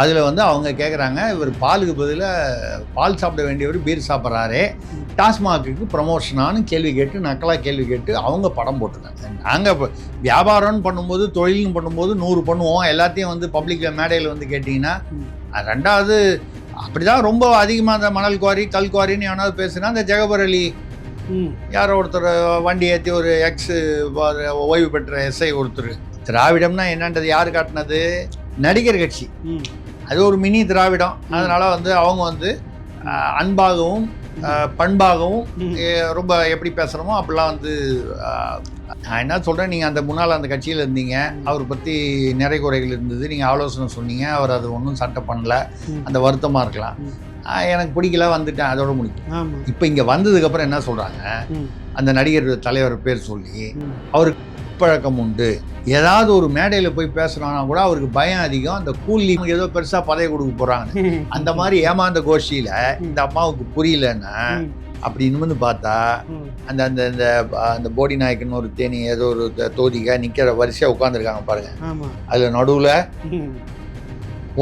அதில் வந்து அவங்க கேட்குறாங்க, இவர் பாலுக்கு பதிலாக பால் சாப்பிட வேண்டியவர் பீர் சாப்பிட்றாரே, டாஸ்மாகுக்கு ப்ரமோஷனானு கேள்வி கேட்டு, நக்கலாக கேள்வி கேட்டு அவங்க படம் போட்டிருக்காங்க. நாங்கள் இப்போ வியாபாரம்னு பண்ணும்போது, தொழில்னு பண்ணும்போது 100 பண்ணுவோம். எல்லாத்தையும் வந்து பப்ளிக்கில் மேடையில் வந்து கேட்டிங்கன்னா, ரெண்டாவது அப்படி தான் ரொம்ப அதிகமாக அந்த மணல் குவாரி கல் குவாரின்னு எவனாவது பேசுனா, அந்த ஜெகபர் அலி யாரோ ஒருத்தர் வண்டி ஏற்றி ஒரு ஓய்வு பெற்ற எஸ்ஐ ஒருத்தர், திராவிடம்னா என்னன்றது யார் காட்டினது? நடிகர் கட்சி. அது ஒரு மினி திராவிடம். அதனால வந்து அவங்க வந்து அன்பாகவும் பண்பாகவும் ரொம்ப எப்படி பேசுகிறோமோ அப்படிலாம் வந்து நான் என்ன சொல்கிறேன், நீங்கள் அந்த முன்னால் அந்த கட்சியில் இருந்தீங்க, அவரை பற்றி நிறை குறைகள் இருந்தது, நீங்கள் ஆலோசனை சொன்னீங்க, அவர் அது ஒன்றும் சட்டை பண்ணல, அந்த வருத்தமாக இருக்கலாம். எனக்கு பிடிக்கல, வந்துட்டேன், அதோட முடிக்கும். இப்போ இங்கே வந்ததுக்கப்புறம் என்ன சொல்கிறாங்க, அந்த நடிகர் தலைவர் பேர் சொல்லி அவருக்கு பழக்கம் உண்டு, ஏதாவது ஒரு மேடையில் போய் பேசுகிறான்னா கூட அவருக்கு பயம் அதிகம், அந்த கூலி ஏதோ பெருசாக பதவி கொடுக்க போகிறாங்க, அந்த மாதிரி ஏமாந்த கோஷ்டியில் இந்த அம்மாவுக்கு புரியலன்னா அப்படின்னு வந்து பார்த்தா அந்த அந்த இந்த அந்த போடி நாயக்கன்னு ஒரு தேனி ஏதோ ஒரு தோதிகா நிற்கிற வரிசையாக உட்காந்துருக்காங்க பாருங்க, அதில் நடுவில்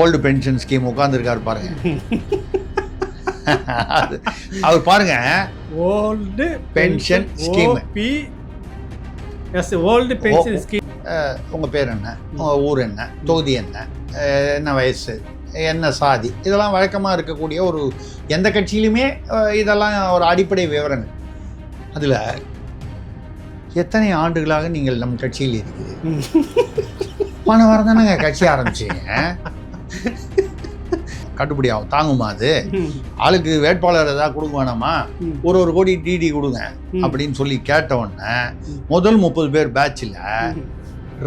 ஓல்டு பென்ஷன் ஸ்கீம் உட்காந்துருக்காரு பாருங்க. அவர் பாருங்க, old pension scheme, old pension scheme. உங்கள் பேர் என்ன, உங்கள் ஊர் என்ன, தொகுதி என்ன, என்ன வயசு, என்ன சாதி, இதெல்லாம் வழக்கமாக இருக்கக்கூடிய ஒரு எந்த கட்சியிலுமே இதெல்லாம் ஒரு அடிப்படை விவரங்கள். அதில் எத்தனை ஆண்டுகளாக நீங்கள் நம் கட்சியில் இருக்குது, போன வாரம் தானே கட்சி ஆரம்பிச்சிங்க, கட்டுப்படி ஆகும், தாங்குமா அது? ஆளுக்கு வேட்பாளர் ஏதாவது கொடுக்க வேணாமா, ஒரு கோடி டிடி கொடுங்க அப்படின்னு சொல்லி கேட்ட உடனே முதல் 30 பேர் பேட்சில்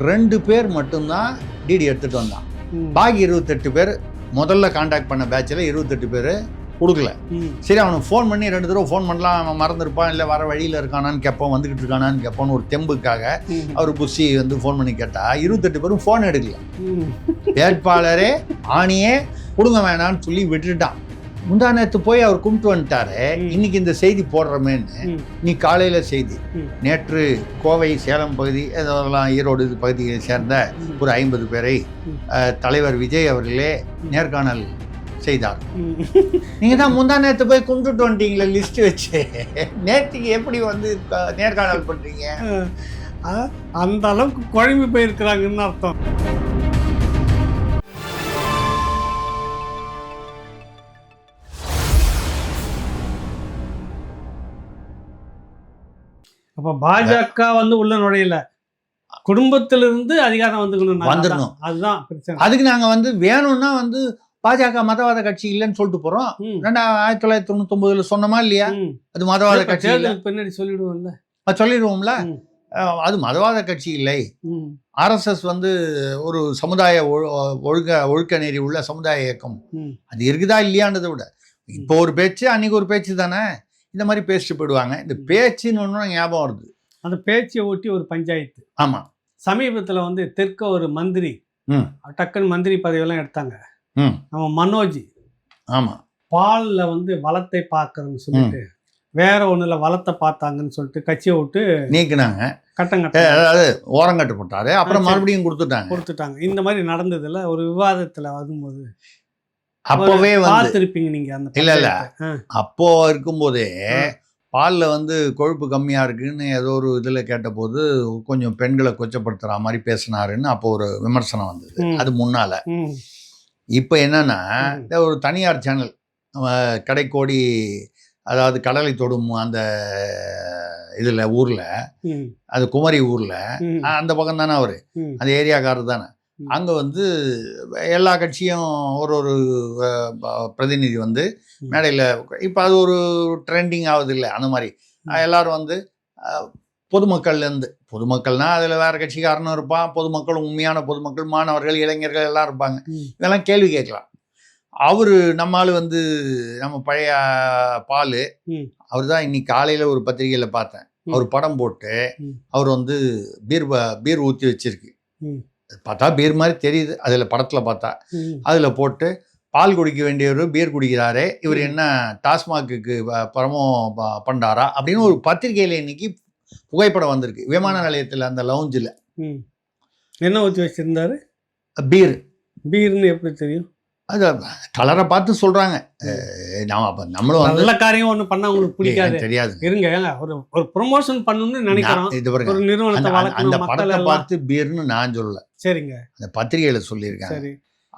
2 பேர் மட்டும்தான் டிடி எடுத்துகிட்டு வந்தான். பாக்கி 28 பேர் முதல்ல கான்டாக்ட் பண்ண பேட்சில் 28 பேர் கொடுக்கல. சரி, அவனுக்கு ஃபோன் பண்ணி 2 தடவை ஃபோன் பண்ணலாம், அவன் மறந்துருப்பான், இல்லை வர வழியில் இருக்கானான்னு கேட்பான், வந்துக்கிட்டு இருக்கானான்னு கேட்பான்னு ஒரு தெம்புக்காக அவர் புஷி வந்து ஃபோன் பண்ணி கேட்டால் 28 பேரும் ஃபோன் எடுக்கல. வேட்பாளரே ஆணியே கொடுங்க வேணான்னு சொல்லி விட்டுட்டான். முந்தா நேற்று போய் அவர் கும்பிட்டு வந்துட்டாரு, இன்னைக்கு இந்த செய்தி போடுறமேன்னு நீ காலையில் செய்தி. நேற்று கோவை சேலம் பகுதி இதெல்லாம் ஈரோடு பகுதியை சேர்ந்த ஒரு 50 பேரை தலைவர் விஜய் அவர்களே நேர்காணல் செய்தார். நீங்கள் தான் முந்தா நேற்று போய் கும்பிட்டு வந்துட்டீங்களே லிஸ்ட் வச்சு, நேற்றுக்கு எப்படி வந்து நேர்காணல் பண்ணுறீங்க? அந்த அளவுக்கு குழம்பு போயிருக்கிறாங்கன்னு அர்த்தம். அப்ப பாஜக வந்து உள்ள நுழையல, குடும்பத்திலிருந்து அதிகாரம் வந்துடணும், அதுதான் பிரச்சனை. அதுக்கு நாங்க வந்து வேணும்னா வந்து பாஜக மதவாத கட்சி இல்லைன்னு சொல்லிட்டு போறோம். 1999 சொன்னமா இல்லையா, அது மதவாத கட்சி பின்னாடி சொல்லிடுவோம்ல, சொல்லிடுவோம்ல, அது மதவாத கட்சி இல்லை. RSS வந்து ஒரு சமுதாய ஒழுக்க நெறி உள்ள சமுதாய இயக்கம், அது இருக்குதா இல்லையான்றதை விட இப்போ ஒரு பேச்சு அன்னைக்கு ஒரு பேச்சு தானே, இந்த மாதிரி பேசிட்டு போயிடுவாங்க. இந்த பேச்சுன்னு ஒன்று ஞாபகம் வருது, அந்த பேச்சை ஒட்டி ஒரு பஞ்சாயத்து. ஆமாம், சமீபத்தில் வந்து தெற்க ஒரு மந்திரி டக்குன்னு மந்திரி பதவியெல்லாம் எடுத்தாங்க, நம்ம மனோஜ். ஆமாம், பாலில் வந்து வளத்தை பார்க்கறன்னு சொல்லிட்டு வேற ஒன்றுல வளத்தை பார்த்தாங்கன்னு சொல்லிட்டு கட்சியை விட்டு நீக்கினாங்க, அதாவது ஓரங்கட்டு போட்டாரு, அப்புறம் மறுபடியும் கொடுத்துட்டாங்க. இந்த மாதிரி நடந்ததுல ஒரு விவாதத்தில் வரும்போது அப்போவே பார்த்துருப்பீங்க நீங்க. அந்த இல்ல அப்போ இருக்கும்போதே பாலில் வந்து கொழுப்பு கம்மியாக இருக்குன்னு ஏதோ ஒரு இதில் கேட்டபோது கொஞ்சம் பெண்களை கொச்சப்படுத்துகிற மாதிரி பேசினாருன்னு அப்போ ஒரு விமர்சனம் வந்தது. அது முன்னால். இப்போ என்னன்னா ஒரு தனியார் சேனல் கடைக்கோடி, அதாவது கடலை தொடும் அந்த இதில் ஊரில், அது குமரி ஊரில் அந்த பக்கம் தானே அவர், அந்த ஏரியாக்காரர் தானே, அங்கே வந்து எல்லா கட்சியும் ஒரு பிரதிநிதி வந்து மேடையில், இப்போ அது ஒரு ட்ரெண்டிங் ஆகுது இல்லை, அந்த மாதிரி எல்லாரும் வந்து பொதுமக்கள்லேருந்து, பொதுமக்கள்னால் அதில் வேறு கட்சிக்காரனும் இருப்பான், பொதுமக்கள் உண்மையான பொதுமக்கள், மாணவர்கள், இளைஞர்கள் எல்லாம் இருப்பாங்க. இதெல்லாம் கேள்வி கேட்கலாம். அவர் நம்மால் வந்து நம்ம பழைய பால், அவர் தான் இன்னைக்கு காலையில் ஒரு பத்திரிகையில் பார்த்தேன், அவர் படம் போட்டு அவர் வந்து பீர் ஊற்றி வச்சிருக்கு, பார்த்தா பீர் மாதிரி தெரியுது அதில் படத்தில் பார்த்தா, அதில் போட்டு பால் குடிக்க வேண்டியவர் பீர் குடிக்கிறாரே, இவர் என்ன டாஸ்மாகுக்கு பரமோ பண்ணாரா அப்படின்னு ஒரு பத்திரிகையில் இன்னைக்கு புகைப்படம் வந்திருக்கு. விமான நிலையத்தில் அந்த லவுஞ்சில் என்ன ஊற்றி வச்சிருந்தாரு? பீர்னு எப்படி தெரியும்? அது கலரை பார்த்து சொல்றாங்க. நாம அப்ப நம்மளும் வந்து நல்ல காரியம் ஒண்ணு பண்ணா உங்களுக்கு பிடிக்காது. எனக்கு தெரியாது. இருங்க ஏங்க, ஒரு ப்ரொமோஷன் பண்ணணும்னு நினைக்கிறோம். இது பாருங்க, ஒரு நிறுவனத்தை அந்த வளர்க்கணும், மக்கள் படத்தை எல்லாம். பார்த்து பீர்னு நான் சொல்லல, சரிங்க, அந்த பத்திரிகையில சொல்லியிருக்காங்க. சரி.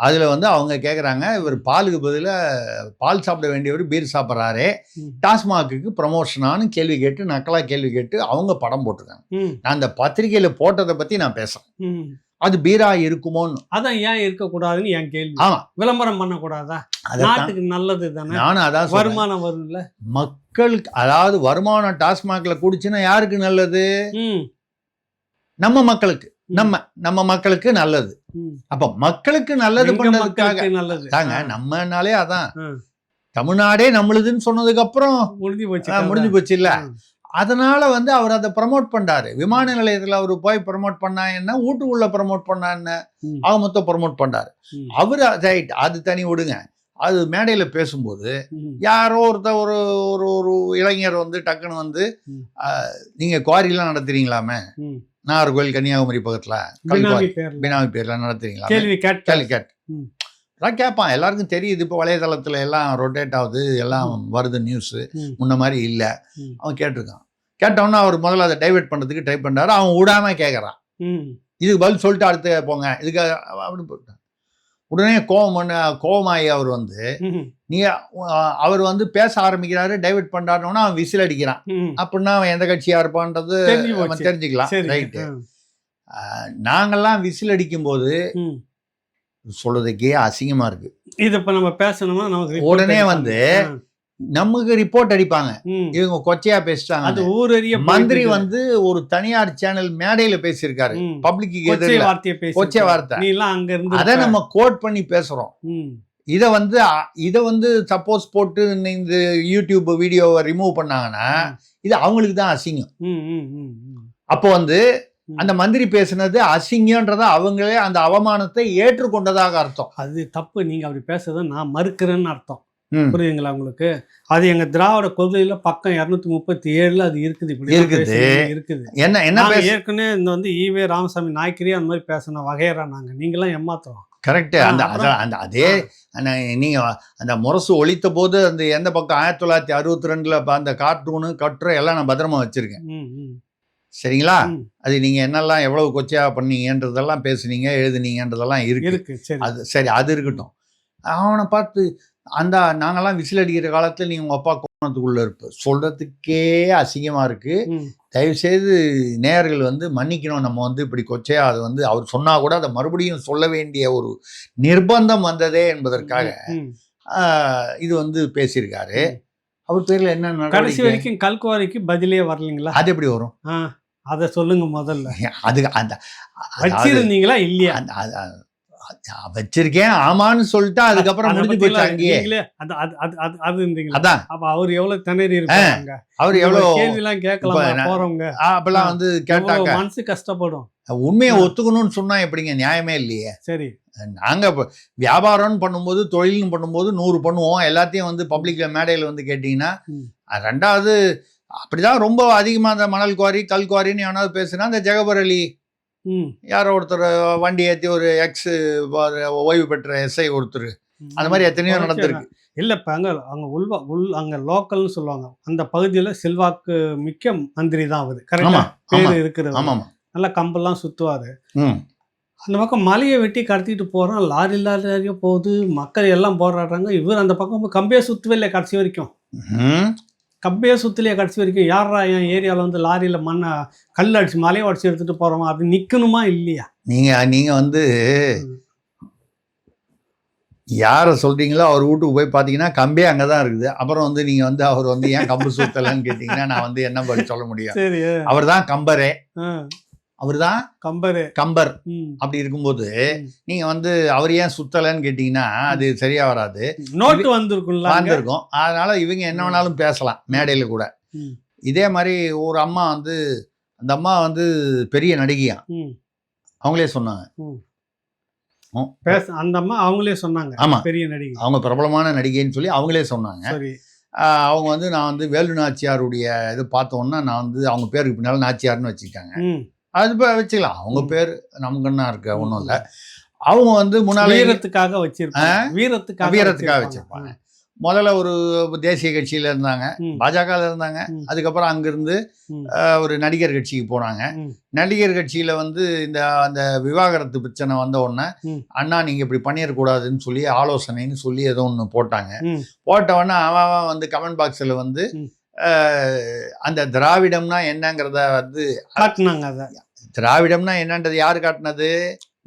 அதுல வந்து அவங்க கேக்குறாங்க, இவர் பாலுக்கு பதிலா பால் சாப்பிட வேண்டியவர் பீர் சாப்பிட்றாரே, டாஸ்மாக்கு ப்ரமோஷனானு கேள்வி கேட்டு, நக்கலா கேள்வி கேட்டு அவங்க படம் போட்டிருக்காங்க. நான் அந்த பத்திரிகையில போட்டதை பத்தி நான் பேசுறேன். அது பீரா இருக்குமோன்னு. அதான் ஏன் இருக்கக்கூடாதுன்னு என் கேள்வி. ஆமா, விளம்பரம் பண்ணக்கூடாதா? நாட்டுக்கு நல்லது தானே. நானும் அதான் வருமானம் வரும்ல மக்களுக்கு. அதாவது வருமானம் டாஸ்மாக்ல கூடிச்சுன்னா யாருக்கு நல்லது? நம்ம மக்களுக்கு. நம்ம மக்களுக்கு நல்லது. அப்ப மக்களுக்கு நல்லது பண்ணதுக்காக நல்லது தாங்க. நம்மனாலே அதான் தமிழ்நாடே நம்மளுதுன்னு சொன்னதுக்கு அப்புறம் முடிஞ்சு போச்சு இல்ல. அதனால வந்து அவர் அதை ப்ரமோட் பண்றாரு. விமான நிலையத்துல அவரு போய் ப்ரமோட் பண்ணா என்ன, வீட்டுக்குள்ள ப்ரமோட் பண்ணா என்ன, அவங்க மொத்தம் ப்ரமோட் பண்றாரு. அவரு ரைட், அது தனி விடுங்க. அது மேடையில பேசும்போது யாரோ ஒரு ஒரு ஒரு இளைஞர் வந்து டக்குன்னு வந்து, நீங்க குவாரிலாம் நடத்துறீங்களாமே, நாகர்கோவில் கன்னியாகுமரி பக்கத்துல பினாமி பேர்ல நடத்துறீங்களா கேள்வி கேட்டு அதான் கேட்பான். எல்லாருக்கும் தெரியுது, இப்போ வலைதளத்துல எல்லாம் ரொட்டேட் ஆகுது, எல்லாம் வருது நியூஸ், முன்ன மாதிரி இல்லை. அவன் கேட்டிருக்கான். கேட்டவொன்னா அவர் முதல்ல அதை டைவெர்ட் பண்றதுக்கு ட்ரை பண்றாரு. அவன் விடாம கேட்கறான். இதுக்கு பதில் சொல்லிட்டு அடுத்து போங்க இதுக்கு அப்படின்னு போட்டான். உடனே கோபமாயி அவர் வந்து அவர் வந்து பேச ஆரம்பிக்கிறாரு, டைவெர்ட் பண்றாருன்னா அவன் விசில் அடிக்கிறான். அப்படின்னா அவன் எந்த கட்சியா இருப்பான்றது தெரிஞ்சுக்கலாம். ரைட்டு. நாங்கெல்லாம் விசில் அடிக்கும் போது சொல்றதுக்கே அசிங்கமா இருக்கு. இது இப்ப நம்ம பேசணுமா, நமக்கு உடனே வந்து நமக்கு ரிப்போர்ட் அடிப்பாங்க, இவங்க கொச்சையா பேசிட்டாங்க. அது ஊரறிய மந்திரி வந்து ஒரு தனியார் சேனல் மேடையில பேசியிருக்காரு, பப்ளிக்கு கொச்சை வார்த்தை. அதை நம்ம கோட் பண்ணி பேசுறோம். இதை வந்து சப்போஸ் போட்டு இந்த யூடியூப் வீடியோவை ரிமூவ் பண்ணாங்கன்னா இது அவங்களுக்கு தான் அசிங்கம். அப்போ வந்து அந்த மந்திரி பேசுனது அசிங்கன்றத அவங்களே அந்த அவமானத்தை ஏற்றுக்கொண்டதாக அர்த்தம். அது தப்பு. நீங்க அப்படி பேசுறத நான் மறுக்கிறேன்னு அர்த்தம். புரியுதுங்களா உங்களுக்கு? அது எங்க திராவிட கொள்கையில பக்கம் 237 அது இருக்குது. இப்படி இருக்குது. என்ன ஏற்கனவே இந்த வந்து ஈவே ராமசாமி நாய்க்கரி அந்த மாதிரி பேசின வகையறா நாங்க. நீங்களாம் ஏமாத்துறோம். கரெக்ட். அந்த அதே நீங்க அந்த முரசு ஒழித்த போது அந்த எந்த பக்கம் 1962 அந்த கார்ட்டூனு கட்டுரை எல்லாம் நான் பத்திரமா வச்சிருக்கேன். சரிங்களா? அது நீங்க என்னெல்லாம் எவ்வளவு கொச்சையா பண்ணீங்கன்றதெல்லாம் பேசுனீங்க, எழுதுனீங்கன்றதெல்லாம் இருக்கு. அது சரி, அது இருக்கட்டும். அவனை பார்த்து அந்த நாங்கெல்லாம் விசில் அடிக்கிற காலத்துல நீ உங்க அப்பா கோணத்துக்குள்ள இருப்ப சொல்றதுக்கே அசிங்கமா இருக்கு. தயவுசெய்து நேயர்கள் வந்து மன்னிக்கணும். நம்ம வந்து இப்படி கொச்சையா அது வந்து அவர் சொன்னா கூட அதை மறுபடியும் சொல்ல வேண்டிய ஒரு நிர்பந்தம் வந்ததே என்பதற்காக இது வந்து பேசியிருக்காரு. அவர் பேர்ல என்ன கடைசி வரைக்கும் கல்குவாரிக்கு பதிலே வரலைங்களா? அது எப்படி வரும்? அதை சொல்லுங்க முதல்ல. அது அந்த வச்சிருந்தீங்களா இல்லையா? வச்சிருக்கேன் ஆமான்னு சொல்லிட்டு அதுக்கப்புறம் முடிஞ்சு போச்சு. அங்கேயே அதான் அப்ப அவர் எவ்வளவு திணறி இருக்காங்க, அவர் எவ்வளவு கேள்வி எல்லாம் கேட்கலாம் போறவங்க அப்பெல்லாம் வந்து கேட்டாங்க, மனசு கஷ்டப்படும். உண்மையை ஒத்துக்கணும்னு சொன்னா எப்படிங்க? நியாயமே இல்லையே. சரி, நாங்க வியாபாரம்னு பண்ணும்போது தொழில்னு பண்ணும்போது 100 பண்ணுவோம். எல்லாத்தையும் வந்து பப்ளிக்ல மேடையில வந்து கேட்டீங்கன்னா, ரெண்டாவது அப்படிதான் ரொம்ப அதிகமா அந்த மணல் குவாரி கல் குவாரின்னு எவனாவது பேசுனா அந்த ஜெகபர் அலி யாரோ ஒருத்தர் வண்டி ஏற்றி ஒரு எக்ஸ் ஓய்வு பெற்ற எஸ்ஐ ஒருத்தர், அந்த மாதிரி எத்தனையோ நடந்திருக்கு. இல்லை இப்போ அங்கே லோக்கல்னு சொல்லுவாங்க, அந்த பகுதியில் செல்வாக்கு மிக்க மந்திரி தான் அவர். கரெக்டாக பேர் இருக்கிறது. ஆமாம், நல்லா கம்பெல்லாம் சுற்றுவார். அந்த பக்கம் மலையை வெட்டி கடத்திட்டு போகிறோம், லாரி லாரியாக போகுது, மக்கள் எல்லாம் போராடுறாங்க. இவர் அந்த பக்கம் கம்பையே சுற்றவே இல்லை கடைசி வரைக்கும். கம்பையே சுத்தலையே கடைசி வரைக்கும். யாரா என் ஏரியாவில் வந்து லாரியில் மண்ணை கல் அடிச்சு மலையை அடிச்சு எடுத்துகிட்டு போகிறோமா அப்படி நிற்கணுமா இல்லையா? நீங்கள் வந்து யாரை சொல்கிறீங்களோ அவர் வீட்டுக்கு போய் பார்த்தீங்கன்னா கம்பே அங்கே தான் இருக்குது. அப்புறம் வந்து நீங்கள் வந்து அவர் வந்து ஏன் கம்பு சுத்தலைன்னு கேட்டிங்கன்னா நான் வந்து என்ன பதில் சொல்ல முடியும்? சரி, அவர் தான் கம்பரே, அவர் தான் கம்பர். அப்படி இருக்கும்போது நீங்க வந்து அவர் ஏன் சுத்தலைன்னு கேட்டீங்கன்னா அது சரியா வராது. நோட்டு வந்திருக்கும். அதனால இவங்க என்ன வேணாலும் பேசலாம் மேடையில கூட. இதே மாதிரி ஒரு அம்மா வந்து அந்த அம்மா வந்து பெரிய நடிகையா, அவங்களே சொன்னாங்க. அந்த அம்மா அவங்களே சொன்னாங்க. ஆமா, பெரிய நடிகை, அவங்க பிரபலமான நடிகைன்னு சொல்லி அவங்களே சொன்னாங்க. அவங்க வந்து நான் வந்து வேலு நாச்சியாருடைய இது பார்த்தோன்னா நான் வந்து அவங்க பேருக்கு பின்னால நாச்சியார்னு வச்சுக்கிட்டாங்க. அது வச்சுக்கலாம், அவங்க பேர் நமக்கு என்ன இருக்க ஒன்றும் இல்லை. அவங்க வந்து முன்னாள் வீரத்துக்காக வச்சிருப்பாங்க, வீரத்துக்காக வச்சிருப்பாங்க. முதல்ல ஒரு தேசிய கட்சியில இருந்தாங்க, பாஜகவில் இருந்தாங்க. அதுக்கப்புறம் அங்கிருந்து ஒரு நடிகர் கட்சிக்கு போனாங்க. நடிகர் கட்சியில வந்து அந்த விவாகரத்து பிரச்சனை வந்த உடனே அண்ணா நீங்க இப்படி பண்ணிடக்கூடாதுன்னு சொல்லி ஆலோசனைன்னு சொல்லி ஏதோ ஒன்று போட்டாங்க. போட்ட உடனே அவன் வந்து கமெண்ட் பாக்ஸில் வந்து அந்த திராவிடம்னா என்னங்கிறத வந்து காட்டினாங்க. திராவிடம்னா என்னன்றது யாரு காட்டினது?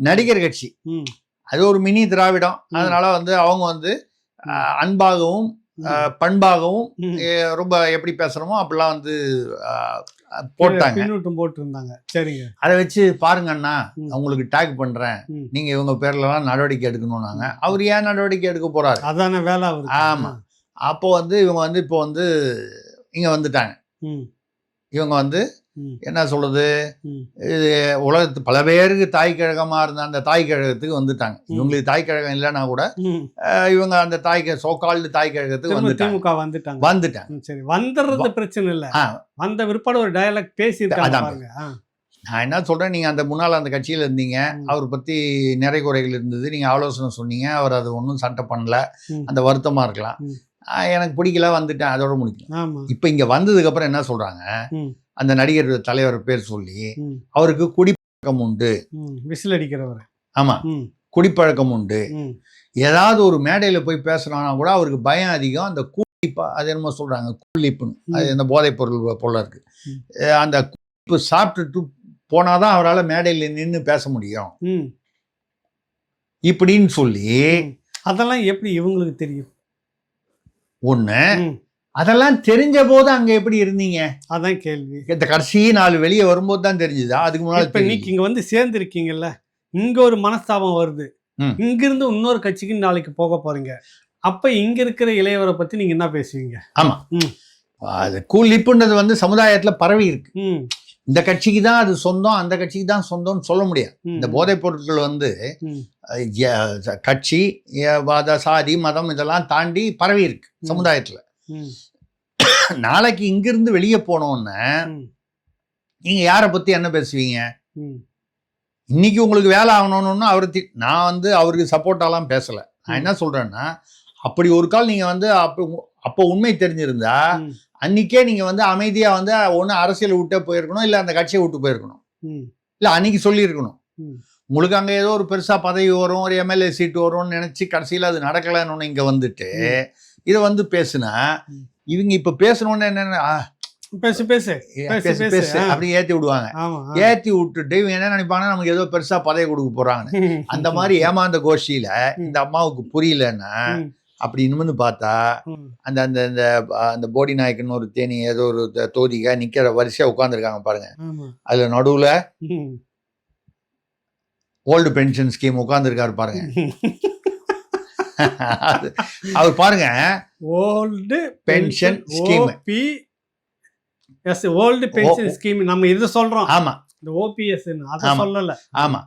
நடிகர் கட்சி. அது ஒரு மினி திராவிடம். அதனால வந்து அவங்க வந்து அன்பாகவும் பண்பாகவும் ரொம்ப எப்படி பேசுறோமோ அப்படிலாம் வந்து போட்டிருந்தாங்க. சரிங்க, அதை வச்சு பாருங்க அண்ணா உங்களுக்கு டேக் பண்றேன், நீங்க இவங்க பேர்லாம் நடவடிக்கை எடுக்கணும்னாங்க. அவர் ஏன் நடவடிக்கை எடுக்க போறாரு? அதான வேலை. ஆமா. அப்போ வந்து இவங்க வந்து இப்போ வந்து இங்க வந்துட்டாங்க. இவங்க வந்து என்ன சொல்றது, இது உலகத்து பல பேருக்கு தாய் கழகமா இருந்த அந்த தாய் கழகத்துக்கு வந்துட்டாங்க. இவங்களுக்கு தாய் கழகம் இல்லைன்னா கூட இவங்க அந்த சோகால்டு தாய் கழகத்துக்கு வந்துட்டாங்க. சரி, வந்துடுறது பிரச்சனை இல்லை. வந்த விற்பாடு ஒரு டயலாக் பேசியிருக்காங்க. நான் என்ன சொல்றேன், நீங்க அந்த முன்னால் அந்த கட்சியில இருந்தீங்க, அவர் பத்தி நிறை குறைகள் இருந்தது, நீங்க ஆலோசனை சொன்னீங்க, அவர் அது ஒன்றும் சட்டை பண்ணல, அந்த வருத்தமா இருக்கலாம். எனக்கு பிடிக்கல, வந்துட்டேன், அதோட முடிக்கலாம். இப்ப இங்க வந்ததுக்கு அப்புறம் என்ன சொல்றாங்க, அந்த நடிகர் தலைவர் பேர் சொல்லி அவருக்கு குடிப்பழக்கம் உண்டு, விசில் அடிக்கிறவர். ஆமா, குடிப்பழக்கம் உண்டு. ஏதாவது ஒரு மேடையில போய் பேசுறானா கூட அவருக்கு பயம் அதிகம். அந்த கூலிப்பா அது என்னமோ சொல்றாங்க, கூலிப்புன்னு, அது இந்த போதைப் பொருள் போல இருக்கு. அந்த கூலிப்பு சாப்பிட்டுட்டு போனாதான் அவரால் மேடையில் நின்று பேச முடியும் இப்படின்னு சொல்லி. அதெல்லாம் எப்படி இவங்களுக்கு தெரியும்? ஒண்ணு, அதெல்லாம் தெரிஞ்ச போது அங்க எப்படி இருந்தீங்க? அதான் கேள்வி. இந்த கடைசி 4 வெளியே வரும்போது தான் தெரிஞ்சுதா? அதுக்கு முன்னாடி இப்ப நீங்க இங்க வந்து சேர்ந்து இருக்கீங்கல்ல, இங்க ஒரு மனஸ்தாபம் வருது, இங்கிருந்து இன்னொரு கட்சிக்கு நாளைக்கு போக போறீங்க. அப்ப இங்க இருக்கிற இளையவரை பத்தி நீங்க என்ன பேசுவீங்க? ஆமா, அது கூலிப்புன்றது வந்து சமுதாயத்துல பரவி இருக்கு. இந்த கட்சிக்கு தான் அது சொந்தம், அந்த கட்சிக்கு தான் சொந்தம்னு சொல்ல முடியாது. இந்த போதைப் பொருட்கள் வந்து கட்சி, சாதி, மதம் இதெல்லாம் தாண்டி பரவி இருக்கு சமுதாயத்துல. நாளைக்கு இங்கிருந்து வெளியே போனோன்னு நீங்க யாரை பத்தி என்ன பேசுவீங்க? இன்னைக்கு உங்களுக்கு வேலை ஆகணும்னு அவரு நான் வந்து அவருக்கு சப்போர்ட்டாலாம் பேசல. நான் என்ன சொல்றேன்னா, அப்படி ஒரு கால் நீங்க வந்து அப்போ உண்மை தெரிஞ்சிருந்தா அன்னைக்கே நீங்க வந்து அமைதியா வந்து ஒண்ணு அரசியல் விட்டே போயிருக்கணும், இல்ல அந்த கட்சியை விட்டு போயிருக்கணும், இல்ல அன்னைக்கு சொல்லியிருக்கணும். உங்களுக்கு அங்க ஏதோ ஒரு பெருசா பதவி வரும், ஒரு எம்எல்ஏ சீட்டு வரும்னு நினைச்சு கடைசியில அது நடக்கலன்னு இங்க வந்துட்டு இதை வந்து பேசுனா, இவங்க இப்ப பேசணும்னு என்னன்னா பேசு பேசு பேசு பேசு அப்படி ஏத்தி விடுவாங்க. ஏத்தி விட்டுட்டு இவங்க என்ன நினைப்பாங்கன்னா, நமக்கு ஏதோ பெருசா பதவி கொடுக்க போறாங்கன்னு. அந்த மாதிரி ஏமாந்த கோஷ்டியில இந்த அம்மாவுக்கு புரியலன்னா அப்படி நிமிர்ந்து பார்த்தா அந்த அந்த அந்த போடி நாயக்கன் ஒரு தேனி ஏதோ ஒரு தோதிகா நிக்கிற வரிசையா உட்காந்துருக்காங்க பாருங்க. அதுல நடுவுல ஓல்டு பென்ஷன் ஸ்கீம் உட்காந்துருக்காரு பாருங்க. அவர் பாருங்க, old pension scheme, old pension scheme நம்ம இது சொல்றோம். ஆமா, இந்த ஓபிஎஸ் அத சொல்லல. ஆமா,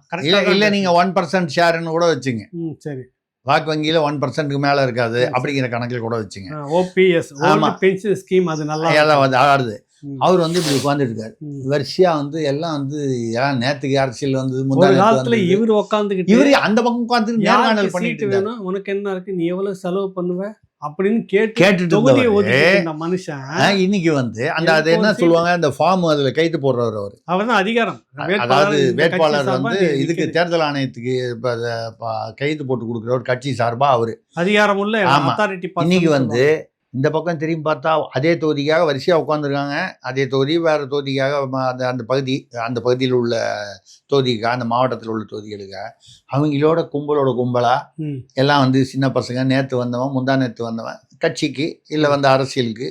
இல்ல நீங்க 1% ஷேர்னு கூட வச்சுங்க. சரி, வாக்கு வங்கியில 1%க்கு மேல இருக்காது அப்படிங்கிற கணக்கில் கூட வச்சுங்க. ஓபிஎஸ் ஓல்டு பென்ஷன் ஸ்கீம் அது நல்லா ஆடுது. அவர் வந்து இப்படி உட்காந்துட்டு இருக்காரு வரிசையா வந்து எல்லாம் வந்து நேத்துக்கு அரசியல் வந்து முன்னாடி இவர் உட்காந்துக்கிட்டு இவரு அந்த பக்கம் உட்காந்து நேர்காணல் பண்ணிட்டு வேணும், உனக்கு என்ன இருக்கு, நீ எவ்வளவு செலவு பண்ணுவ அப்படின்னு கேட்டு மனுஷன் இன்னைக்கு வந்து அந்த அது என்ன சொல்லுவாங்க, அந்த ஃபார்ம் அதுல கைது போடுறவர் அவர் தான் அதிகாரம். அதாவது வேட்பாளர் வந்து இதுக்கு தேர்தல் ஆணையத்துக்கு கைது போட்டு கொடுக்குறவர் கட்சி சார்பா அவரு அதிகாரம் உள்ள அத்தாரிட்டி. இன்னைக்கு வந்து இந்த பக்கம் திரும்பி பார்த்தா அதே தொகுதிக்காக வரிசையாக உட்காந்துருக்காங்க. அதே தொகுதி வேறு தொகுதிக்காக அந்த பகுதியில் உள்ள தொகுதிக்காக, அந்த மாவட்டத்தில் உள்ள தொகுதிகளுக்காக அவங்களோட கும்பலாக எல்லாம் வந்து சின்ன பசங்க, நேற்று வந்தவன், முந்தா நேற்று வந்தவன், கட்சிக்கு இல்லை வந்து அரசியலுக்கு,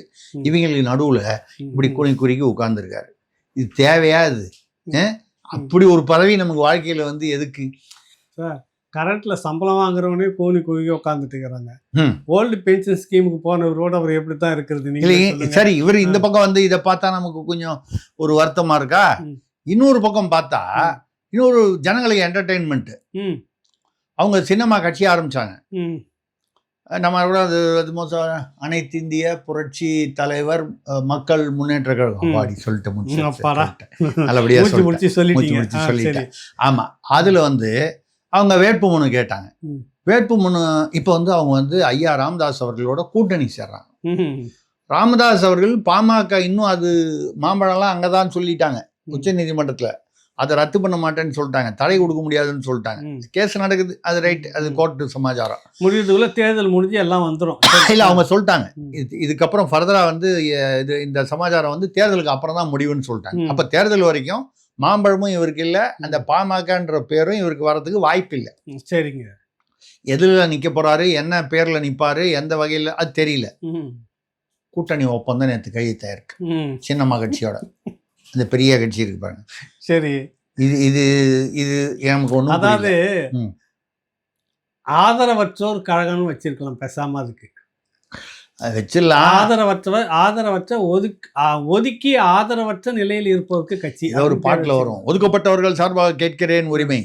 இவங்களுக்கு நடுவில் இப்படி குறுக்கி உட்காந்துருக்காரு. இது தேவையா? இது அப்படி ஒரு பதவி நமக்கு வாழ்க்கையில் வந்து எதுக்கு? கரண்ட்ல சம்பளம் வாங்குறவனே குறுகி உட்காந்துட்டு இருக்கிறாங்க. ஓல்டு பென்ஷன் ஸ்கீமுக்கு போனவரோட அவர் எப்படித்தான் இருக்கிறது? சரி, இவர் இந்த பக்கம் வந்து இதை பார்த்தா நமக்கு கொஞ்சம் ஒரு வருத்தமா இருக்கா. இன்னொரு பக்கம் பார்த்தா இன்னொரு ஜனங்களுக்கு என்டர்டெயின்மெண்ட். அவங்க சினிமா கட்சி ஆரம்பிச்சாங்க. நம்ம கூட அது அனைத்து இந்திய புரட்சி தலைவர் மக்கள் முன்னேற்ற கழகம் பாடி சொல்லிட்டு நல்லபடியா சொல்லிட்டேன். ஆமா, அதுல வந்து அவங்க வேட்புமனு கேட்டாங்க. ம். வேட்புமனு இப்போ வந்து அவங்க வந்து ஐயா ராமதாஸ் அவர்களோட கூட்டணி சேர்றாங்க. ம். ராமதாஸ் அவர்கள் பாமக இன்னும் அது மாம்பழம்லாம் அங்கதான் சொல்லிட்டாங்க உச்ச நீதிமன்றத்துல. அதை ரத்து பண்ண மாட்டேன்னு சொல்லிட்டாங்க, தடை கொடுக்க முடியாதுன்னு சொல்லிட்டாங்க. கேஸ் நடக்குது, அது ரைட், அது கோர்ட்டு சமாச்சாரம். முடியறதுக்குள்ள தேர்தல் முடிஞ்சு எல்லாம் வந்துடும். இல்லை, அவங்க சொல்லிட்டாங்க இதுக்கப்புறம் ஃபர்தரா வந்து இது இந்த சமாச்சாரம் வந்து தேர்தலுக்கு அப்புறம் தான் முடிவுன்னு சொல்லிட்டாங்க. அப்போ தேர்தல் வரைக்கும் மாம்பழமும் இவருக்கு இல்லை, அந்த பாமகன்ற பேரும் இவருக்கு வர்றதுக்கு வாய்ப்பு இல்லை. சரிங்க. எதுல நிக்க போறாரு, என்ன பேர்ல நிப்பாரு, எந்த வகையில் அது தெரியல. கூட்டணி ஒப்பந்தம் நேற்று கையெழுத்தாயிருக்கு சின்னம்மா கட்சியோட. இந்த பெரிய கட்சி இருக்கு பாருங்க. சரி, இது இது இது நமக்கு ஒண்ணு, அதாவது ஆதரவற்றோர் கழகம்னு வச்சிருக்கலாம், பேசாம அதுக்கு வச்சிடலாம். ஆதரவற்ற ஒதுக்கி ஆதரவற்ற நிலையில் இருப்பவருக்கு கட்சி. ஒரு பாட்டுல வரும், ஒதுக்கப்பட்டவர்கள் சார்பாக கேட்கிறேன் உரிமை,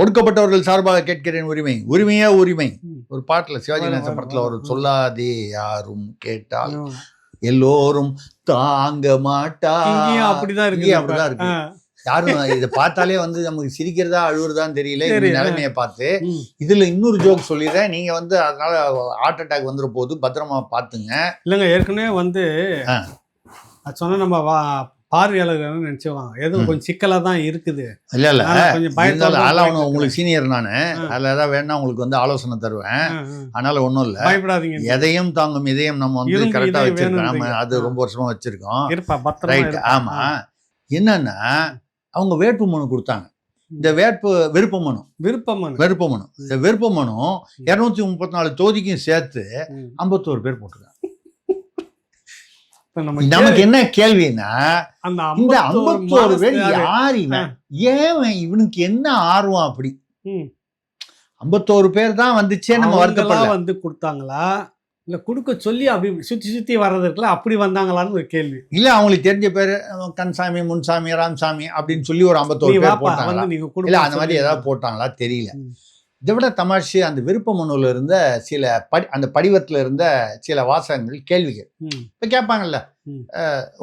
ஒடுக்கப்பட்டவர்கள் சார்பாக கேட்கிறேன் உரிமை, உரிமையே உரிமை. ஒரு பாட்டுல சிவாஜி கணேசன் படத்துல ஒரு சொல்லாதே யாரும் கேட்டால் எல்லோரும் தாங்க மாட்டா. அப்படிதான் இருக்கு, அப்படிதான் இருக்கு. யாரும் இதை பார்த்தாலே வந்து நமக்கு சிரிக்கிறதா அழுவுறதான்னு தெரியல இந்த நிலைமையை பார்த்து. இதுல இன்னொரு ஜோக் சொல்லிடுறேன், நீங்க வந்து அதனால ஹார்ட் அட்டாக் வந்துட போது பத்திரமா பாத்துங்க. இல்லைங்க, ஏற்கனவே வந்து சொன்ன நம்ம பார்வையாளர்கள் நினைச்சுவாங்க எதுவும் கொஞ்சம் சிக்கலா தான் இருக்குது. இல்ல கொஞ்சம் உங்களுக்கு சீனியர் நானு, அதுல ஏதாவது வேணா உங்களுக்கு வந்து ஆலோசனை தருவேன். அதனால ஒண்ணும் இல்ல, பயப்படாதீங்க. எதையும் தாங்கும் இதயம் நம்ம வந்து கரெக்டா வச்சிருக்கோம், நம்ம அது ரொம்ப வருஷமா வச்சிருக்கோம். ரைட். ஆமா, என்னன்னா அவங்க வேட்புமனு கொடுத்தாங்க. இந்த விருப்பமனு இந்த விருப்பமனு 234 தொகுதிக்கும் சேர்த்து 51 பேர் போட்டிருக்காங்க. நமக்கு என்ன கேள்வின்னா, இந்த 51 பேர் யாரு, ஏன் இவனுக்கு என்ன ஆர்வம்? அப்படி 51 பேர் தான் வந்துச்சே, நம்ம வருத்தப்படல. வந்து கொடுத்தாங்களா இல்ல கொடுக்க சொல்லி அப்படி சுத்தி வர்றதுக்குல அப்படி வந்தாங்களான்னு ஒரு கேள்வி. இல்ல, அவங்களுக்கு தெரிஞ்ச பேரு கன்சாமி, முன்சாமி, ராம்சாமி அப்படின்னு சொல்லி ஒரு 51 பேர் போட்டாங்களா, இல்ல அந்த மாதிரி ஏதாவது போட்டாங்களா தெரியல. இதை விட தமாஷு, அந்த விருப்ப மனுவில் இருந்த சில அந்த படிவத்தில் இருந்த சில வாசகங்கள், கேள்விகள். இப்போ கேட்பாங்கல்ல,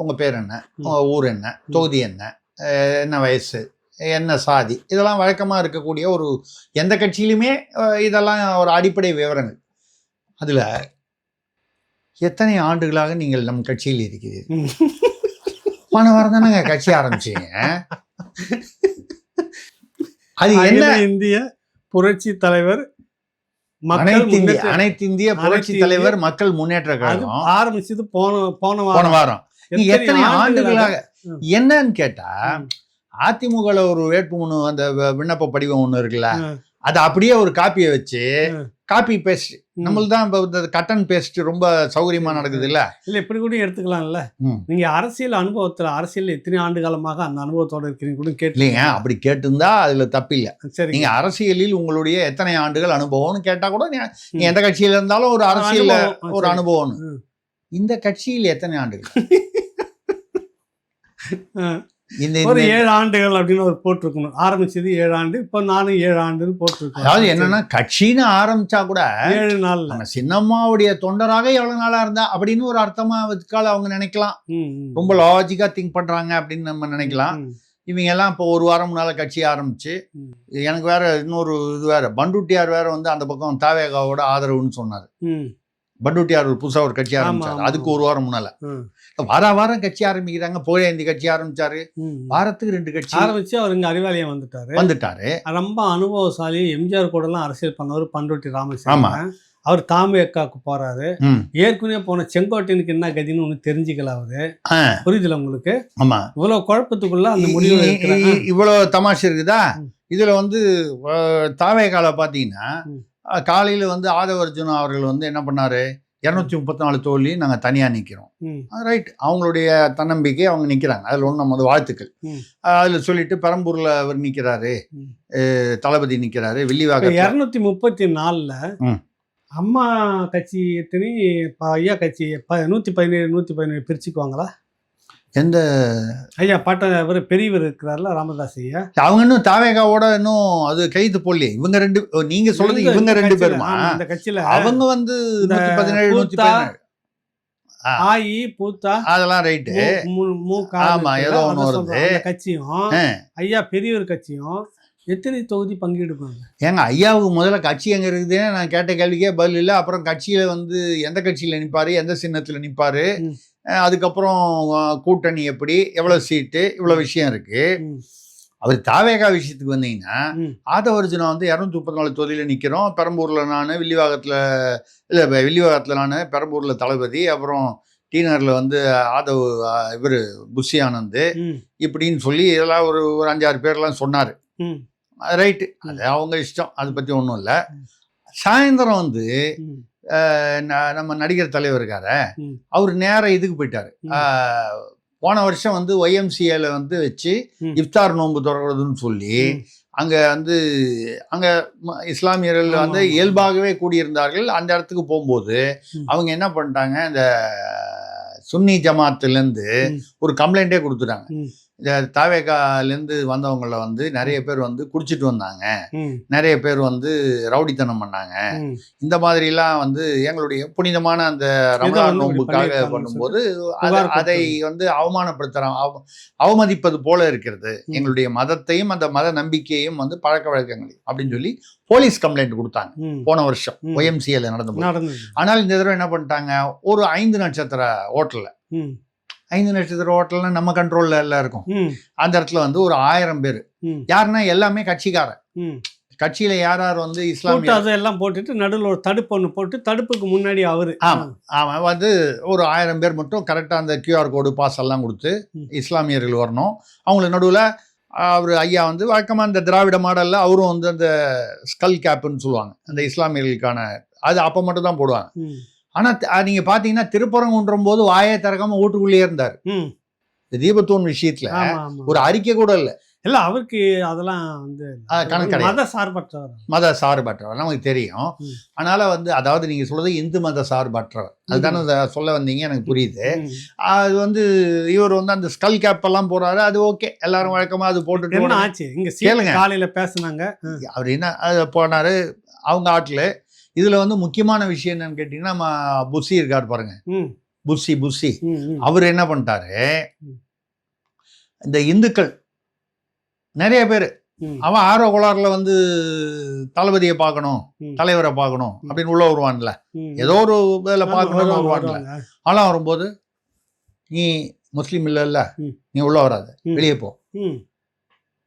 உங்கள் பேர் என்ன, உங்கள் ஊர் என்ன, தொகுதி என்ன, என்ன வயசு, என்ன சாதி, இதெல்லாம் வழக்கமாக இருக்கக்கூடிய ஒரு எந்த கட்சியிலுமே இதெல்லாம் ஒரு அடிப்படை விவரங்கள். அதில் எத்தனை ஆண்டுகளாக நீங்கள் நம் கட்சியில் இருக்கிறீர்கள், போன வாரம் தானே கட்சி ஆரம்பிச்சீங்க, அது என்ன, இந்திய புரட்சி தலைவர், அனைத்து இந்திய புரட்சி தலைவர் மக்கள் முன்னேற்ற கழகம் ஆரம்பிச்சது போன வாரம். எத்தனை ஆண்டுகளாக என்னன்னு கேட்டா, அதிமுக ஒரு வேட்புமனு அந்த விண்ணப்ப படிவம் ஒண்ணு இருக்குல்ல, அதை அப்படியே ஒரு காப்பியை வச்சு காப்பி பேஸ்ட், நம்மளுக்கு தான் இப்போ கட் அண்ட் பேஸ்ட் ரொம்ப சௌகரியமா நடக்குது இல்ல. இல்ல இப்படி கூட எடுத்துக்கலாம்ல, நீங்க அரசியல் அனுபவத்துல, அரசியல் எத்தனை ஆண்டு காலமாக அந்த அனுபவத்தோட இருக்கிறீங்க கூட கேட்டீங்க. அப்படி கேட்டிருந்தா அதுல தப்பில்லை. சரி, நீங்க அரசியலில் உங்களுடைய எத்தனை ஆண்டுகள் அனுபவம்னு கேட்டா கூட நீங்க எந்த கட்சியில இருந்தாலும் ஒரு அரசியல் ஒரு அனுபவம். இந்த கட்சியில் எத்தனை ஆண்டுகள்? ஒரு 7 ஆண்டுகள் அப்படின்னு ஒரு போட்டிருக்கணும். ஆரம்பிச்சது 7 ஆண்டு, இப்ப நானும் 7 ஆண்டுன்னு போட்டிருக்கேன். அதாவது என்னன்னா, கட்சின்னு ஆரம்பிச்சா கூட 7 நாள் சின்னம்மாவுடைய தொண்டராக எவ்வளவு நாளா இருந்தா அப்படின்னு ஒரு அர்த்தமா வச்சுக்கால அவங்க நினைக்கலாம். ரொம்ப லாஜிக்கா திங்க் பண்றாங்க அப்படின்னு நம்ம நினைக்கலாம். இவங்க எல்லாம் இப்போ ஒரு வாரம் முன்னால கட்சி ஆரம்பிச்சு, எனக்கு வேற இன்னொரு இது வேற, பண்டுட்டியார் வேற வந்து அந்த பக்கம் தாவேகாவோட ஆதரவுன்னு சொன்னாரு. பண்டுட்டியார் ஒரு புதுசா ஒரு கட்சி ஆரம்பிச்சாரு, அதுக்கு ஒரு வாரம் முன்னால. வாரம் கட்சி ஆரம்பிக்கிறாங்க. புகழேந்தி கட்சி ஆரம்பிச்சாரு, வாரத்துக்கு 2 கட்சி ஆரம்பிச்சு அவர் இங்க அறிவாலயம் வந்துட்டாரு. ரொம்ப அனுபவசாலி, எம்ஜிஆர் கூட எல்லாம் அரசியல் பண்ணவர் பண்ருட்டி ராமசாமி. அவர் தாமேக்காக்கு போறாரு. ஏற்கனவே போன செங்கோட்டையனுக்கு என்ன கதின்னு ஒண்ணு தெரிஞ்சுக்கல அவரு. புரியுதுல உங்களுக்கு? ஆமா, இவ்வளவு குழப்பத்துக்குள்ள அந்த முடிவு இவ்வளவு தமாஷ் இருக்குதா? இதுல வந்து தாவேகால பாத்தீங்கன்னா, காலையில வந்து ஆதவர்ஜுனா அவர்கள் வந்து என்ன பண்ணாரு, 234 தோல்வி நாங்கள் தனியாக நிற்கிறோம். ரைட், அவங்களுடைய தன்னம்பிக்கை, அவங்க நிற்கிறாங்க, அதில் ஒன்று நமது வாழ்த்துக்கள். அதில் சொல்லிட்டு பெரம்பூரில் அவர் நிற்கிறாரு, தளபதி நிற்கிறாரு, வில்லிவாக 234 அம்மா கட்சி எத்தனை, ஐயா கட்சி 117 பிரிச்சுக்குவாங்களா? எந்த ஐயா பாட்ட பெரியவர் இருக்கிறார்ல, ராமதாஸ் ஐயா, அவங்க இன்னும் தாவேகாவோட இன்னும் அது கைது போடலையே. இவங்க 2, நீங்க சொல்றது இவங்க 2 பேருமா அந்த கட்சியில? அவங்க வந்து 117 ஆயி பூத்தா அதெல்லாம் ரைட்டு. ஆமா, ஏதோ ஒன்று வருது. கட்சியும் ஐயா பெரியவர் கட்சியும் எத்தனை தொகுதி பங்கெடுப்பாங்க? ஏங்க ஐயாவுக்கு முதல்ல கட்சி எங்கே இருக்குதுன்னு நான் கேட்ட கேள்விக்கே பதில் இல்லை. அப்புறம் கட்சியில் வந்து எந்த கட்சியில் நிற்பார், எந்த சின்னத்தில் நிற்பார், அதுக்கப்புறம் கூட்டணி எப்படி, எவ்வளோ சீட்டு, இவ்வளோ விஷயம் இருக்குது. அவர் தாவேகா விஷயத்துக்கு வந்தீங்கன்னா ஆதவர்ஜுனா வந்து 234 தொகுதியில் நிற்கிறோம். பெரம்பூரில் நான், வில்லிவாகத்தில் நான், பெரம்பூரில் தளபதி, அப்புறம் டீனரில் வந்து ஆதவ் இவர் புஷி ஆனந்த் இப்படின்னு சொல்லி இதெல்லாம் ஒரு 5-6 பேர்லாம் சொன்னார். ரைட்டு, அது அவங்க இஷ்டம், அதை பற்றி ஒன்றும் இல்லை. சாயந்தரம் வந்து நம்ம நடிகர் தலைவர் இருக்கார, அவர் நேரம் இதுக்கு போயிட்டார். போன வருஷம் வந்து YMCAல வந்து வச்சு இஃப்தார் நோன்பு தொடர்றதுன்னு சொல்லி அங்கே வந்து அங்கே இஸ்லாமியர்கள் வந்து இயல்பாகவே கூடியிருந்தார்கள். அந்த இடத்துக்கு போகும்போது அவங்க என்ன பண்ணிட்டாங்க, இந்த சுன்னி ஜமாத்துலேருந்து ஒரு கம்ப்ளைண்ட்டே கொடுத்துட்டாங்க. இந்த தாவேகாலேருந்து வந்தவங்கள வந்து நிறைய பேர் வந்து குடிச்சிட்டு வந்தாங்க, நிறைய பேர் வந்து ரவுடித்தனம் பண்ணாங்க, இந்த மாதிரிலாம் வந்து எங்களுடைய புனிதமான அந்த ரமலான் நோன்புக்காக பண்ணும்போது அதை வந்து அவமதிப்பது போல இருக்கிறது, எங்களுடைய மதத்தையும் அந்த மத நம்பிக்கையும் வந்து பழக்க வழக்கங்களையும் அப்படின்னு சொல்லி போலீஸ் கம்ப்ளைண்ட் கொடுத்தாங்க போன வருஷம் YMCAல நடந்தபோது. ஆனால் இந்த தடவை என்ன பண்ணிட்டாங்க, ஒரு 5 நட்சத்திர ஹோட்டலில், 5 நட்சத்திர ஹோட்டல்னா நம்ம கண்ட்ரோல்ல எல்லாம் இருக்கும், அந்த இடத்துல வந்து ஒரு 1000 பேர். யாருன்னா எல்லாமே கட்சிக்காரன். கட்சியில யார் யார் வந்து இஸ்லாமிய அதெல்லாம் போட்டுட்டு நடுவில் ஒரு தடுப்பு ஒன்று போட்டு, தடுப்புக்கு முன்னாடி அவரு அவன் வந்து ஒரு 1000 பேர் மட்டும் கரெக்டாக அந்த QR கோடு பாஸ் எல்லாம் கொடுத்து இஸ்லாமியர்கள் வரணும். அவங்களுக்கு நடுவில் அவர் ஐயா வந்து வழக்கமாக இந்த திராவிட மாடலில் அவரும் வந்து அந்த ஸ்கல் கேப்புன்னு சொல்லுவாங்க, அந்த இஸ்லாமியர்களுக்கான, அது அப்போ மட்டும் தான் போடுவாங்க. ஆனால் நீங்கள் பார்த்தீங்கன்னா திருப்பரங்குன்றம் போது வாயை திறக்காம வீட்டுக்குள்ளேயே இருந்தார். இந்த தீபத்தூன் விஷயத்தில் ஒரு அறிக்கை கூட இல்லை. இல்லை, அவருக்கு அதெல்லாம் வந்து கணக்கு மத சார்பற்றவர் நமக்கு தெரியும். அதனால் வந்து அதாவது நீங்கள் சொல்கிறது இந்து மத சார்பற்றவர், அதுதானே சொல்ல வந்தீங்க, எனக்கு புரியுது. அது வந்து இவர் வந்து அந்த ஸ்கல் கேப் எல்லாம் போடுறாரு, அது ஓகே, எல்லாரும் வழக்கமாக அது போட்டுட்டு ஆச்சு. இங்கே கேளுங்க, காலையில் பேசுனாங்க, அவர் என்ன அது போனார் அவங்க ஆட்டில். இதில் வந்து முக்கியமான விஷயம் என்னன்னு கேட்டிங்கன்னா, நம்ம புஷி இருக்கார் பாருங்க, புஷி அவர் என்ன பண்ணிட்டாரு, இந்த இந்துக்கள் நிறைய பேர் அவன் ஆர்வ கோளாறுல வந்து தளபதியை பார்க்கணும், தலைவரை பார்க்கணும் அப்படின்னு உள்ள வருவான்ல, ஏதோ ஒரு இதில் பார்க்கணும்னு வருவான்ல. ஆனால் வரும்போது நீ முஸ்லீம் இல்லைல்ல, நீ உள்ள வராது, வெளியே போ.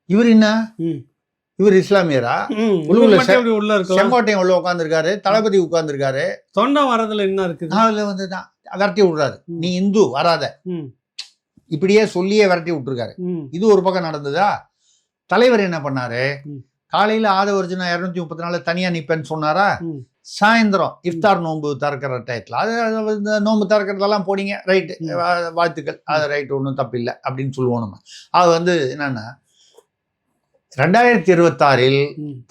இவர் என்ன, இவர் இஸ்லாமியரா? செங்கோட்டையன் உள்ள உட்காந்துருக்காரு, தளபதி உட்காந்துருக்காரு, தொண்டை வரதுல என்ன இருக்குது, அதுல வந்து விரட்டி விடுறாரு, நீ இந்து வராத, இப்படியே சொல்லியே விரட்டி விட்டுருக்காரு. இது ஒரு பக்கம் நடந்ததா? தலைவர் என்ன பண்ணாரு, காலையில ஆதவர்ஜுனா 234 தனியா நிப்பேன்னு சொன்னாரா, சாயந்தரம் இஃப்தார் நோன்பு திறக்கிற டயத்தில் அது நோன்பு திறக்கிறதெல்லாம் போனீங்க, ரைட்டு, வாழ்த்துக்கள், அது ரைட்டு, ஒன்றும் தப்பு இல்லை அப்படின்னு சொல்லுவோம் நம்ம. அது வந்து என்னன்னா 2026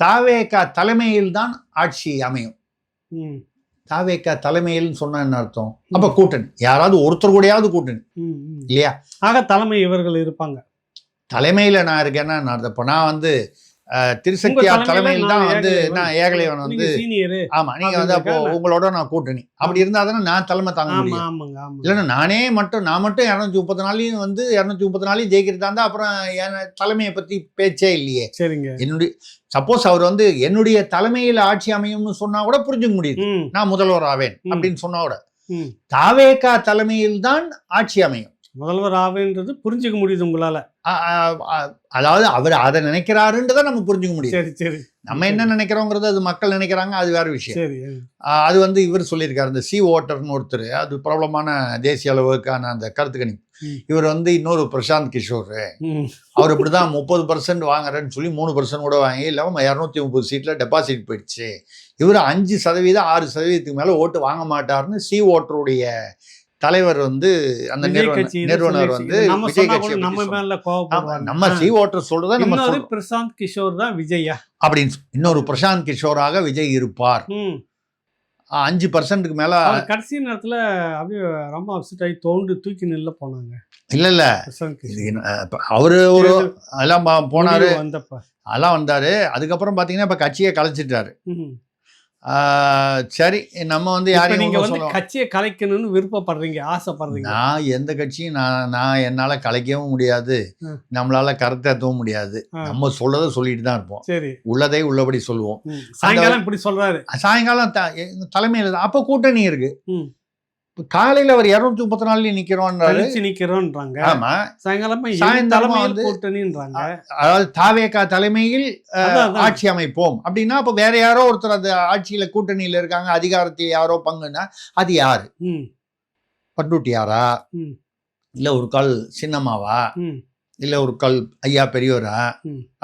தாவேகா தலைமையில் தான் ஆட்சி அமையும். தாவேகா தலைமையில் சொன்ன என்ன அர்த்தம், அப்ப கூட்டணி, யாராவது ஒருத்தர் கூடயாவது கூட்டணி இல்லையா? ஆக தலைமை இவர்கள் இருப்பாங்க. தலைமையில நான் இருக்கேன்னா இப்போ நான் வந்து திருசக்தியார் தலைமையில் தான் வந்து நான் ஏகலைவன் வந்து, ஆமா நீங்க வந்து அப்போ உங்களோட நான் கூட்டணி, அப்படி இருந்தா தானே நான் தலைமை தாங்க முடியும். இல்லைன்னா நான் மட்டும் 234 வந்து 234 ஜெயிக்கிறதா இருந்தா அப்புறம் என் தலைமையை பத்தி பேச்சே இல்லையே. சரிங்க, என்னுடைய சப்போஸ் அவர் வந்து என்னுடைய தலைமையில் ஆட்சி அமையும்னு சொன்னா கூட புரிஞ்சுக்க முடியுது, நான் முதல்வர் ஆவேன் அப்படின்னு சொன்னா கூட. தாவேகா தலைமையில் தான் ஆட்சி அமையும், முதல்வர் ஆவேன்றது புரிஞ்சுக்க முடியுது உங்களால. அதாவது அவர் அதை நினைக்கிறாருன்றதை நம்ம புரிஞ்சுக்க முடியும். சரி சரி, நம்ம என்ன நினைக்கிறோங்கிறது அது மக்கள் நினைக்கிறாங்க, அது வேற விஷயம். சரி, அது வந்து இவர் சொல்லியிருக்காரு, இந்த சி ஓட்டர்னு ஒருத்தர், அது பிரபலமான தேசிய அளவுக்கான அந்த கருத்து கணிப்பு. இவர் வந்து இன்னொரு பிரசாந்த் கிஷோர், அவர் இப்படிதான் 30% வாங்குறேன்னு சொல்லி 3% கூட வாங்கி இல்லாமல் 230 சீட்டில் டெபாசிட் போயிடுச்சு. இவர் 5% 6% மேலே ஓட்டு வாங்க மாட்டாருன்னு சி ஓட்டருடைய தலைவர் வந்து அந்த நிறுவனர் வந்து விஜய் கட்சி நம்ம சி ஓட்டர் சொல்றதா நம்ம பிரசாந்த் கிஷோர் தான் விஜயா அப்படின்னு, இன்னொரு பிரசாந்த் கிஷோராக விஜய் இருப்பார். 5%க்கு மேல கடைசி நேரத்துல அப்படியே ரொம்ப அப்செட் ஆகி தூக்கி நில்ல போனாங்க. இல்ல அவரு ஒரு எல்லாம் போனாரு, அதெல்லாம் வந்தாரு. அதுக்கப்புறம் பாத்தீங்கன்னா இப்ப கட்சியை கலைச்சிட்டாரு. சரி நம்ம வந்து இப்ப யாரையும் நீங்க ஒண்ணும் வந்து சொல்ல கட்சியை கலைக்கணும்னு விருப்பப்படுறீங்க, ஆசைப்படுறீங்க. நான் எந்த கட்சியும் நான் என்னால கலைக்கவும் முடியாது, ஆ. நம்மளால கருத்தேற்றவும் முடியாது. ஆ. நம்ம சொல்லதை சொல்லிட்டு தான் இருப்போம். சரி. உள்ளதை உள்ளபடி சொல்லுவோம். சாயங்காலம் இப்படி சொல்றாரு. சாயங்காலம் தலைமையில் அப்போ கூட்டணி இருக்கு. காலையில அவர் 234 நிக்கிறோம்ன்றாரு, நிக்கிறோம்ன்றாங்க. ஆமா. சாயங்காலமா சாயந்தரமா தலைமையில் வந்து கூட்டணின்றாங்க. அதாவது தாவேகா தலைமையில் அதான். ஆட்சி அமைப்போம் அப்படின்னா அப்ப வேற யாரோ ஒருத்தர் அந்த ஆட்சியில கூட்டணியில இருக்காங்க, அதிகாரத்தில் யாரோ பங்குன்னா அது யாரு? பண்ருட்டியாரா, இல்ல ஒரு கால் சின்னம்மாவா, இல்ல ஒரு கால் ஐயா பெரியவரா,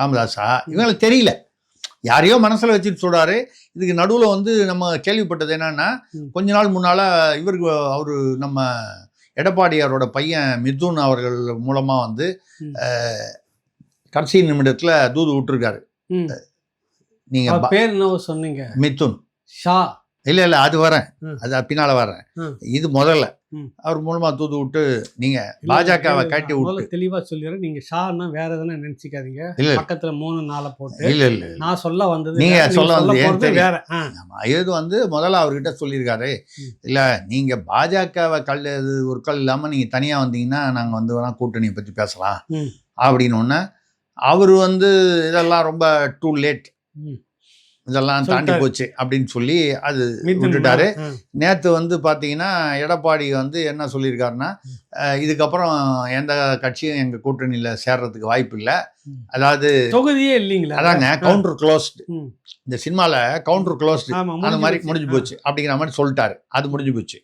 ராமதாஸா, இவங்களுக்கு தெரியல. யாரையோ மனசுல வச்சுட்டு சொல்றாரு. இதுக்கு நடுவுல வந்து நம்ம கேள்விப்பட்டது என்னன்னா, கொஞ்ச நாள் முன்னால இவருக்கு அவரு நம்ம எடப்பாடியாரோட பையன் மிதுன் அவர்கள் மூலமா வந்து கடைசி நிமிடத்துல தூது விட்டுருக்காரு. நீங்க பேர் என்னவோ சொன்னீங்க, மிதுன் ஷா. இல்ல அது வரேன், அது பின்னால வரேன். இது முதல்ல அவர் மூலமா தூது விட்டு நீங்க பாஜகவை கட்டி விட்டு தெளிவா சொல்லிடுறேன். நீங்க ஷான்னா வேற எதனா நினைச்சுக்காதீங்க. பக்கத்துல 3-4 போட்டு இல்ல நான் சொல்ல வந்தது, நீங்க சொல்ல வந்து வேற. இது வந்து முதல்ல அவர்கிட்ட சொல்லியிருக்காரு, இல்ல நீங்க பாஜகவை ஒரு கல் இல்லாம நீங்க தனியா வந்தீங்கன்னா நாங்க வந்து வேணா கூட்டணியை பத்தி பேசலாம் அப்படின்னு ஒண்ணு. அவர் வந்து இதெல்லாம் ரொம்ப டூ லேட், இதெல்லாம் தாண்டி போச்சு அப்படின்னு சொல்லி அது விட்டுட்டாரு. நேற்று வந்து பார்த்தீங்கன்னா எடப்பாடி வந்து என்ன சொல்லியிருக்காருன்னா, இதுக்கப்புறம் எந்த கட்சியும் எங்கள் கூட்டணியில் சேர்றதுக்கு வாய்ப்பு இல்லை, அதாவது தொகுதியே இல்லைங்களா, அதாங்க கவுண்டர் க்ளோஸ்டு, இந்த சினிமாவில் கவுண்டர் க்ளோஸ்டு அந்த மாதிரி முடிஞ்சு போச்சு அப்படிங்கிற மாதிரி சொல்லிட்டாரு. அது முடிஞ்சு போச்சு.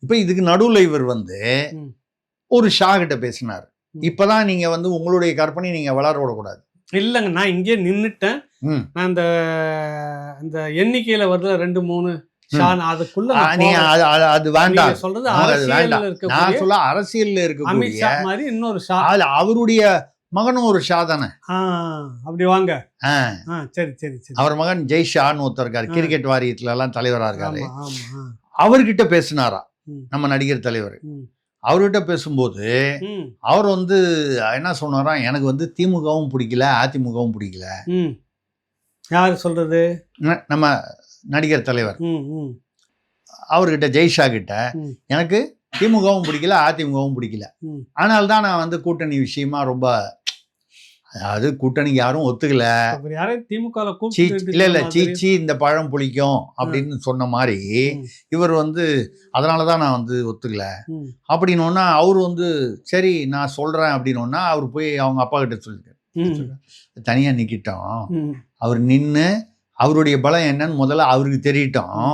இப்போ இதுக்கு நடுவில் இவர் வந்து ஒரு ஷா கிட்ட பேசினார். இப்போதான் நீங்கள் வந்து உங்களுடைய கற்பனை நீங்கள் வளர விடக்கூடாது. இல்லைங்க, நான் இங்கே நின்றுட்டேன். நான் இந்த எண்ணிக்கையில வருதுல 2-3 அதுக்குள்ள அது வேண்டாம் சொல்றது. நான் சொல்ல அரசியல்ல இருக்கக்கூடிய மாதிரி இன்னொரு ஷா, அவருடைய மகனும் ஒரு ஷா தானே. அப்படி வாங்க. சரி சரி சரி. அவர் மகன் ஜெய் ஷான்னு ஒருத்தர் இருக்காரு, கிரிக்கெட் வாரியத்துல எல்லாம் தலைவரா இருக்காரு. அவர்கிட்ட பேசினாரா நம்ம நடிகர் தலைவர். அவர்கிட்ட பேசும்போது அவர் வந்து என்ன சொன்னாரா, எனக்கு வந்து திமுகவும் பிடிக்கல அதிமுகவும் பிடிக்கல. யார் சொல்றது? நம்ம நடிகர் தலைவர். அவர்கிட்ட ஜெய்ஷா கிட்ட எனக்கு திமுகவும் பிடிக்கல அதிமுகவும் பிடிக்கல, ஆனால் தான் நான் வந்து கூட்டணி விஷயமா ரொம்ப, அதாவது கூட்டணிக்கு யாரும் ஒத்துக்கல, இல்ல சீச்சி இந்த பழம் புளிக்கும் அப்படின்னு சொன்ன மாதிரி இவர் வந்து அதனாலதான் நான் வந்து ஒத்துக்கல அப்படின்னோன்னா அவரு வந்து சரி நான் சொல்றேன் அப்படின்னோன்னா அவர் போய் அவங்க அப்பா கிட்ட சொல்லிருக்காரு, தனியா நிக்கிட்டோம், அவர் நின்று அவருடைய பலம் என்னன்னு முதல்ல அவருக்கு தெரியட்டும்,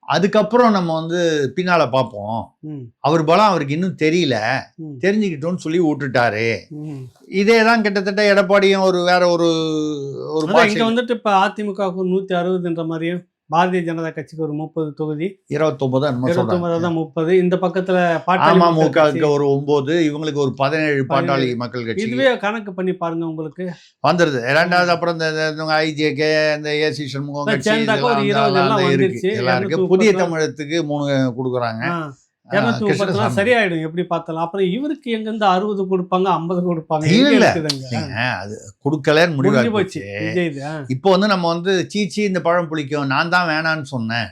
அதுக்கப்புறம் நம்ம வந்து பின்னால பார்ப்போம், அவர் பலம் அவருக்கு இன்னும் தெரியல, தெரிஞ்சுக்கிட்டோம்னு சொல்லி விட்டுட்டாரு. இதேதான் கிட்டத்தட்ட எடப்பாடியும் ஒரு வேற ஒரு இங்க வந்துட்டு இப்ப அதிமுகவுக்கு 160 மாதிரியும் பாரதிய ஜனதா கட்சிக்கு ஒரு 30 தொகுதி, 29 தான் 30. இந்த பக்கத்துல அமமுகவுக்கு ஒரு 9, இவங்களுக்கு ஒரு 17 பாட்டாளி மக்கள் கட்சி. இதுவே கணக்கு பண்ணி பாருங்க உங்களுக்கு வந்துருது. ரெண்டாவது அப்புறம் இந்த ஐஜேகே, இந்த ஏசி சண்முகம் கட்சி எல்லாம் இருக்கு. புதிய தமிழகத்துக்கு 3 கொடுக்குறாங்க. 230 சரியாயிடும் எப்படி பார்த்தாலும். அப்புறம் இவருக்கு எங்க இருந்து 60 கொடுப்பாங்க, 50 கொடுப்பாங்க, அது கொடுக்கலன்னு முடிவு போச்சு. இப்போ வந்து நம்ம வந்து சீச்சி இந்த பழம் புளிக்கும், நான் தான் வேணான்னு சொன்னேன்,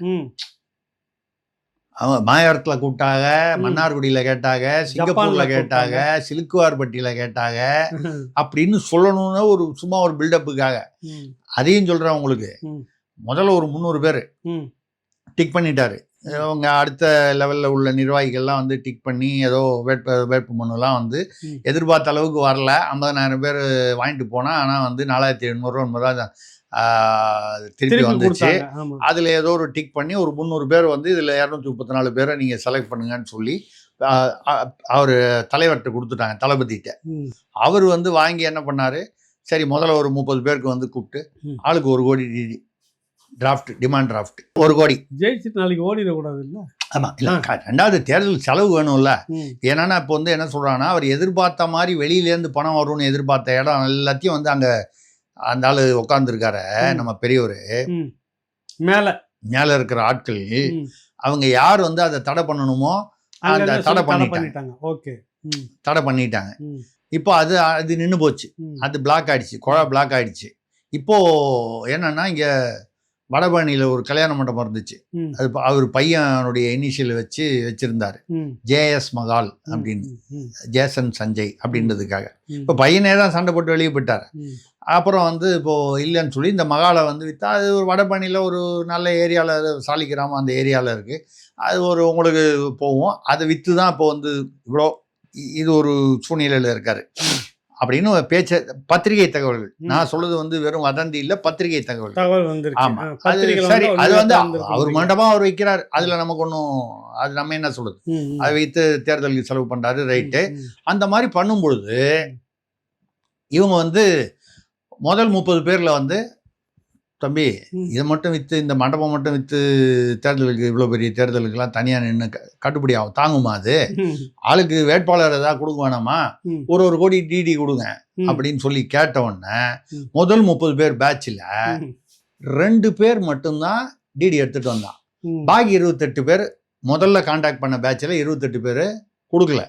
அவங்க மாயாரத்துல கூப்பிட்டாங்க, மன்னார்குடியில கேட்டாங்க, சிங்கப்பூர்ல கேட்டாங்க, சிலுக்குவார்பட்டியில கேட்டாங்க அப்படின்னு சொல்லணும்னு ஒரு சும்மா ஒரு பில்டப்புக்காக. அதையும் சொல்றேன் உங்களுக்கு, முதல்ல ஒரு 300 பேர் டிக் பண்ணிட்டாரு. அவங்க அடுத்த லெவலில் உள்ள நிர்வாகிகள்லாம் வந்து டிக் பண்ணி ஏதோ வேட்பு மனுலாம் வந்து எதிர்பார்த்த அளவுக்கு வரல. 50,000 பேர் வாங்கிட்டு போனால், ஆனால் வந்து 4,700 தான் திருப்பி வந்துச்சு. அதில் ஏதோ ஒரு டிக் பண்ணி ஒரு 300 பேர் வந்து இதில் 234 பேரை நீங்கள் செலக்ட் பண்ணுங்கன்னு சொல்லி அவர் தலைவர்கிட்ட கொடுத்துட்டாங்க, தளபதிகிட்ட. அவர் வந்து வாங்கி என்ன பண்ணார், சரி முதல்ல ஒரு 30 பேருக்கு வந்து கூப்பிட்டு ஆளுக்கு 1 கோடி டிராஃப்ட், டிமாண்ட் டிராஃப்ட் 1 கோடி ஜெயிச்சுட்டு நாளைக்கு ஓடிடக்கூடாது இல்லை. ஆமாம், இல்லை ரெண்டாவது தேர்தல் செலவு வேணும்ல. ஏன்னா இப்போ வந்து என்ன சொல்கிறாங்கன்னா, அவர் எதிர்பார்த்த மாதிரி வெளியிலேருந்து பணம் வரும்னு எதிர்பார்த்த இடம் எல்லாத்தையும் வந்து அங்கே அந்த ஆள் உட்காந்துருக்காரு நம்ம பெரியவர். மேலே இருக்கிற ஆட்கள் அவங்க யார் வந்து அதை தடை பண்ணணுமோ அந்த தடை பண்ணிட்டாங்க. ஓகே, தடை பண்ணிட்டாங்க. இப்போ அது நின்று போச்சு, அது பிளாக் ஆயிடுச்சு, குழா பிளாக் ஆயிடுச்சு. இப்போ என்னன்னா இங்கே வடபழனியில் ஒரு கல்யாண மண்டபம் இருந்துச்சு. அது அவர் பையனுடைய இனிஷியல் வச்சிருந்தாரு, JS மகால் அப்படின்னு, ஜேசன் சஞ்சய் அப்படின்றதுக்காக. இப்போ பையனே தான் சண்டை போட்டு வெளியே போயிட்டார். அப்புறம் வந்து இப்போது இல்லைன்னு சொல்லி இந்த மகாலை வந்து விற்றா. அது ஒரு வடபழனியில் ஒரு நல்ல ஏரியாவில், சாலிகிராமம் அந்த ஏரியாவில் இருக்குது. அது ஒரு உங்களுக்கு போவோம். அதை விற்று தான் இப்போ வந்து இவ்வளோ இது ஒரு சூழ்நிலையில் இருக்கார் அப்படின்னு பேச்ச பத்திரிகை தகவல்கள். நான் சொல்றது வந்து வெறும் வதந்தி இல்லை, பத்திரிகை தகவல் வந்து. ஆமா, அது சரி. அது வந்து அவர் மண்டபம் அவர் வைக்கிறார், அதுல நமக்கு ஒன்றும், அது நம்ம என்ன சொல்றது, அதை வைத்து தேர்தலுக்கு செலவு பண்றாரு, ரைட்டு. அந்த மாதிரி பண்ணும் பொழுது இவங்க வந்து முதல் 30 பேர்ல வந்து, தம்பி இதை மட்டும் விற்று, இந்த மண்டபம் மட்டும் விற்று தேர்தலுக்கு, இவ்வளோ பெரிய தேர்தலுக்கெல்லாம் தனியாக நின்று கட்டுப்படி ஆகும், தாங்குமா அது? ஆளுக்கு வேட்பாளர் ஏதாவது கொடுக்க வேணாமா, ஒரு கோடி டிடி கொடுங்க அப்படின்னு சொல்லி கேட்ட உடனே முதல் 30 பேர் பேட்சில் 2 பேர் மட்டும்தான் டிடி எடுத்துகிட்டு வந்தான். பாக்கி 28 பேர், முதல்ல கான்டாக்ட் பண்ண பேட்சில் 28 பேர் கொடுக்கல.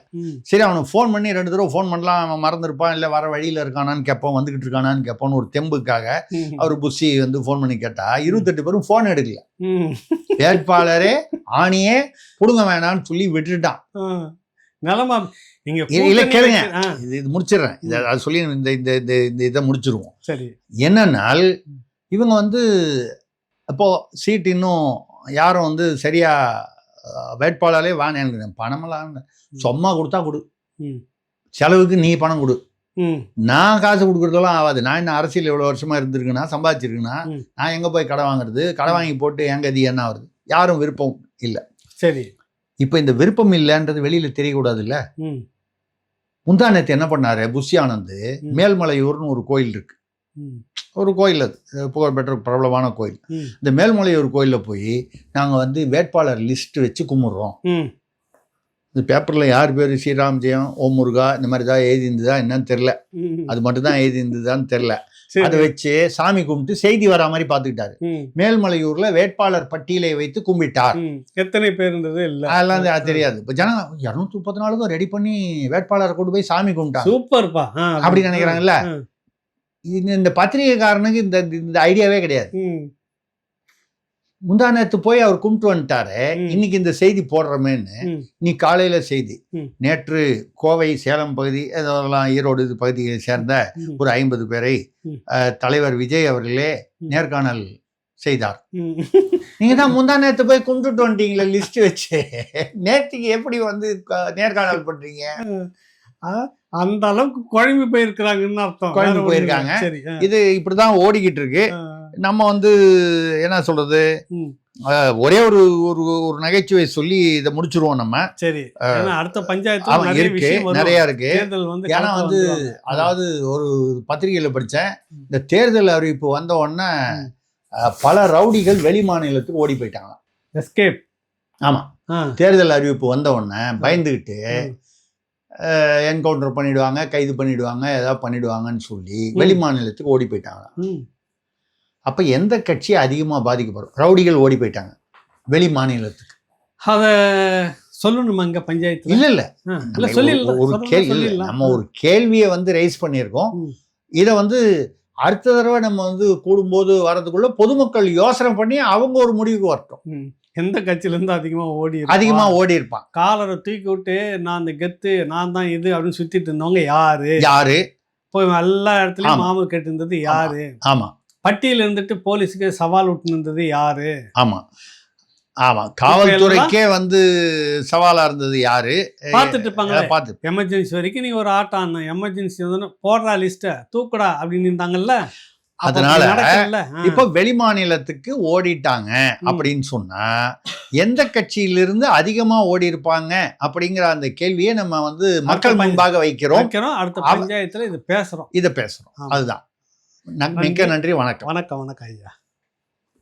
சரி, அவனுக்கு ஃபோன் பண்ணி 2 தடவை ஃபோன் பண்ணலாம், அவன் மறந்துருப்பான், இல்லை வர வழியில் இருக்கானான்னு கேட்போம், வந்துக்கிட்டு இருக்கானான்னு கேட்போன்னு ஒரு தெம்புக்காக அவர் புஷி வந்து ஃபோன் பண்ணி கேட்டா 28 பேரும் ஃபோன் எடுக்கல. வேட்பாளரே ஆணியே கொடுங்க வேணான்னு சொல்லி விட்டுட்டான். நிலமா நீங்க இல்லை கேளுங்க, இது முடிச்சிடுறேன், இதை அது சொல்லி இந்த இதை முடிச்சிருவோம். சரி, என்னன்னால் இவங்க வந்து அப்போ சீட் இன்னும் யாரும் வந்து சரியா வேட்பாளரே வாங்க, பணமெல்லாம் சும்மா கொடுத்தா கொடு, செலவுக்கு நீ பணம் கொடு, நான் காசு கொடுக்குறதெல்லாம் ஆகாது. நான் என்ன அரசியல் எவ்வளோ வருஷமா இருந்திருக்குன்னா, சம்பாதிச்சிருக்குன்னா, நான் எங்கே போய் கடை வாங்குறது? கடை வாங்கி போட்டு என் கதி என்ன ஆகுது? யாரும் விருப்பம் இல்லை. சரி, இப்போ இந்த விருப்பம் இல்லைன்றது வெளியில் தெரியக்கூடாது இல்லை. முந்தா நேற்று என்ன பண்ணாரு புஷி ஆனந்த், மேல்மலையூர்னு ஒரு கோயில் இருக்கு, ஒரு கோயில், அது புகழ்பெற்ற பிரபலமான கோயில். இந்த மேல்மலையூர் கோயிலில் போய் நாங்கள் வந்து வேட்பாளர் லிஸ்ட் வச்சு கும்பிட்றோம். இந்த பேப்பரில் யார் பேர், ஸ்ரீராம் ஜெயம், ஓம் முருகா, இந்த மாதிரி தான் எழுதி இருந்ததா என்னன்னு தெரில, அது மட்டும் தான் எழுதி இருந்ததான்னு தெரில. அதை வச்சு சாமி கும்பிட்டு செய்தி வரா மாதிரி பார்த்துக்கிட்டாரு. மேல்மலையூர்ல வேட்பாளர் பட்டியலை வைத்து கும்பிட்டார். எத்தனை பேர் இருந்தது இல்லை, அதெல்லாம் தெரியாது. இப்போ ஜனங்க 234 ரெடி பண்ணி வேட்பாளரை கொண்டு போய் சாமி கும்பிட்டாங்க. சூப்பர்ப்பா அப்படி நினைக்கிறாங்கல்ல. இந்த பத்திரிகைக்காரனுக்கு இந்த ஐடியாவே கிடையாது. முந்தா நேற்று போய் அவர் கும்பிட்டு வந்துட்டாரு, இன்னைக்கு இந்த செய்தி போடுறமேன்னு. நீ காலையில செய்தி, நேற்று கோவை, சேலம் பகுதி, இதெல்லாம் ஈரோடு இது பகுதியை சேர்ந்த ஒரு 50 பேரை தலைவர் விஜய் அவர்களே நேர்காணல் செய்தார். நீங்க தான் முந்தா நேற்று போய் கும்பிட்டு வந்துட்டீங்களே லிஸ்ட் வச்சு, நேற்றுக்கு எப்படி வந்து நேர்காணல் பண்றீங்க? அந்த அளவுக்கு குழம்பு போயிருக்கிறாங்கன்னு அர்த்தம். குழம்பு போயிருக்காங்க. இது இப்படிதான் ஓடிக்கிட்டு இருக்கு. நம்ம வந்து என்ன சொல்றது, ஒரே ஒரு ஒரு நகைச்சுவை சொல்லி இதை முடிச்சிருவோம் நம்ம. சரி, அடுத்த பஞ்சாயத்து இருக்கு, நிறைய இருக்கு. ஏன்னா வந்து அதாவது ஒரு பத்திரிகையில படிச்சேன், இந்த தேர்தல் அறிவிப்பு வந்த உடனே பல ரவுடிகள் வெளி மாநிலத்துக்கு ஓடி போயிட்டாங்க. எஸ்கேப். ஆமா, தேர்தல் அறிவிப்பு வந்த உடனே பயந்துகிட்டு என்கவுண்டர் பண்ணிடுவாங்க, கைது பண்ணிடுவாங்க, ஏதாவது பண்ணிடுவாங்கன்னு சொல்லி வெளி மாநிலத்துக்கு ஓடி போயிட்டாங்க. அப்ப எந்த கட்சி அதிகமா பாதிக்கப்படும்? ரவுடிகள் ஓடி போயிட்டாங்க வெளி மாநிலத்துக்கு. அத சொல்லணுமா இங்க பஞ்சாயத்து? இல்ல இல்ல, ஒரு கேள்வி, நம்ம ஒரு கேள்வியை வந்து ரைஸ் பண்ணியிருக்கோம். இதை வந்து அடுத்த தடவை நம்ம வந்து கூடும்போது வரதுக்குள்ள பொதுமக்கள் யோசனை பண்ணி அவங்க ஒரு முடிவுக்கு வரட்டும். எந்த கட்சியில இருந்து அதிகமா ஓடி இருப்பான், காலரை தூக்கி விட்டு நான் அந்த கெத்து, நான் தான் இது அப்படின்னு சுத்திட்டு இருந்தவங்க யாரு போய் எல்லா இடத்துலயும் மாமூல் கேட்டு இருந்தது யாரு? ஆமா, பட்டியல இருந்துட்டு போலீஸுக்கு சவால் விட்டு இருந்தது யாரு? ஆமா ஆமா, காவல்துறைக்கே வந்து சவாலா இருந்தது யாரு? பார்த்துட்டு இருப்பாங்க. பார்த்து எமர்ஜென்சி வரைக்கும் நீ ஒரு ஆட்டம், எமர்ஜென்சி வந்து போடுறா லிஸ்ட தூக்குடா அப்படின்னு இருந்தாங்கல்ல. அதனால இப்ப வெளி மாநிலத்துக்கு ஓடிட்டாங்க அப்படின்னு சொன்னா எந்த கட்சியிலிருந்து அதிகமா ஓடி இருப்பாங்க அப்படிங்கிற அந்த கேள்வியை நம்ம வந்து மக்கள் முன்பாக வைக்கிறோம். அடுத்த பஞ்சாயத்துல இதை பேசுறோம். அதுதான். மிக்க நன்றி. வணக்கம். வணக்கம். வணக்கம் ஐயா.